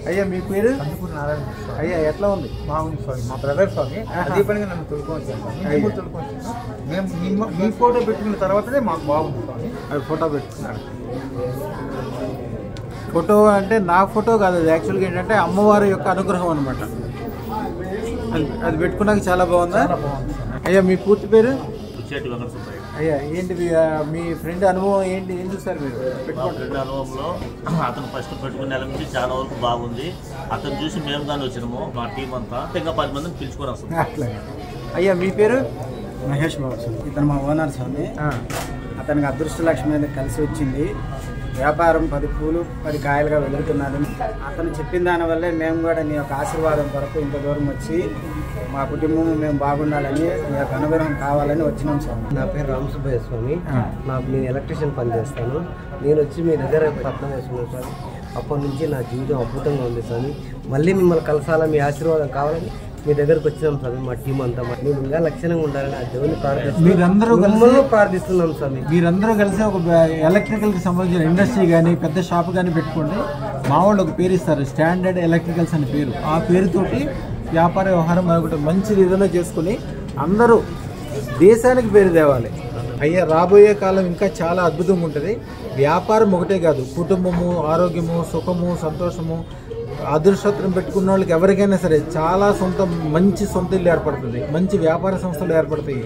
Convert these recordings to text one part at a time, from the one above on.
అయ్యా మీ పేరు? నారాయణ. అయ్యా ఎట్లా ఉంది? బాగుంది స్వామి. మా బ్రదర్ స్వామి అదే పనిగా నన్ను తొలుకొచ్చాను. మేము తొలుకొచ్చాను. మేము మీ ఫోటో పెట్టుకున్న తర్వాతనే మాకు బాగుంది స్వామి. అది ఫోటో పెట్టుకున్నాడు. ఫోటో అంటే నా ఫోటో కాదు, అది యాక్చువల్గా ఏంటంటే అమ్మవారి యొక్క అనుగ్రహం అనమాట. అది పెట్టుకున్నాక చాలా బాగుందా? అయ్యా మీ పూర్తి పేరు? అయ్యా ఏంటి మీ ఫ్రెండ్ అనుభవం ఏంటి, ఏం చూస్తారు మీరు? ఫ్రెండ్ అనుభవంలో అతను ఫస్ట్ పెట్టుకునే నెల నుంచి చాలా వరకు బాగుంది. అతను చూసి మేము కానీ వచ్చినాము, మా టీం అంతా ఇంకా 10 మందిని పిలుచుకొని వస్తాం. అట్లా. అయ్యా మీ పేరు? మహేష్ బాబు స్వామి. ఇతను మా ఓనర్ స్వామి. అతనికి అదృష్టలక్ష్మి అనేది కలిసి వచ్చింది. వ్యాపారం 10 పూలు 10 కాయలుగా వెలుగుతున్నది. అతను చెప్పిన దానివల్లే మేము కూడా నీ యొక్క ఆశీర్వాదం కొరకు ఇంత దూరం వచ్చి మా కుటుంబం మేము బాగుండాలని మీ యొక్క అనుగ్రహం కావాలని వచ్చినాం స్వామి. నా పేరు రామసుబ్బయ్య స్వామి. నేను ఎలక్ట్రీషియన్ పని చేస్తాను. నేను వచ్చి మీ దగ్గర పట్నం వేసుకున్నాను స్వామి. అప్పటి నుంచి నా జీవితం అద్భుతంగా ఉంది స్వామి. మళ్ళీ మిమ్మల్ని కలసాలా, మీ ఆశీర్వాదం కావాలని మీ దగ్గరకు వచ్చినాం స్వామి. మా టీం అంతా మేము ఇంకా లక్షణంగా ఉండాలని ఆ దేవుని ప్రార్థిస్తున్నాం స్వామి. మీరందరూ కలిసి ఒక ఎలక్ట్రికల్కి సంబంధించిన ఇండస్ట్రీ కానీ పెద్ద షాప్ కానీ పెట్టుకోండి. మా వాళ్ళు ఒక పేరు ఇస్తారు, స్టాండర్డ్ ఎలక్ట్రికల్స్ అనే పేరు. ఆ పేరుతోటి వ్యాపార వ్యవహారం మరొకటి మంచి విధంగా చేసుకుని అందరూ దేశానికి పేరు తేవాలి. అయ్యా రాబోయే కాలం ఇంకా చాలా అద్భుతంగా ఉంటుంది. వ్యాపారం ఒకటే కాదు, కుటుంబము, ఆరోగ్యము, సుఖము, సంతోషము, అదృష్టం పెట్టుకున్న వాళ్ళకి ఎవరికైనా సరే చాలా మంచి సొంత ఇల్లు ఏర్పడుతుంది, మంచి వ్యాపార సంస్థలు ఏర్పడతాయి,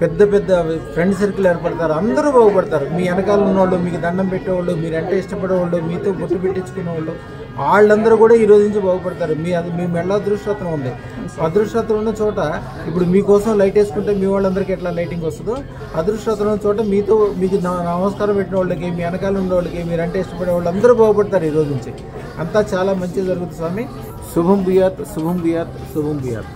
పెద్ద పెద్ద ఫ్రెండ్ సర్కిల్ ఏర్పడతారు, అందరూ బాగుపడతారు. మీ వెనకాల ఉన్నవాళ్ళు, మీకు దండం పెట్టేవాళ్ళు, మీరంటే ఇష్టపడేవాళ్ళు, మీతో బొట్టు పెట్టించుకునే వాళ్ళు, వాళ్ళందరూ కూడా ఈ రోజు నుంచి బాగుపడతారు. మీ మెళ్ళ అదృష్టం ఉంది. అదృష్టం ఉన్న చోట ఇప్పుడు మీకోసం లైట్ వేసుకుంటే మీ వాళ్ళందరికీ ఎట్లా లైటింగ్ వస్తుందో, అదృష్టం ఉన్న చోట మీకు నమస్కారం పెట్టిన వాళ్ళకి, మీ వెనకాల ఉన్న వాళ్ళకి, మీరంటే ఇష్టపడే వాళ్ళు అందరూ బాగుపడతారు. ఈ రోజు నుంచి అంతా చాలా మంచిగా జరుగుతుంది స్వామి. శుభం భూయాత్, శుభం భూయాత్, శుభం భూయాత్.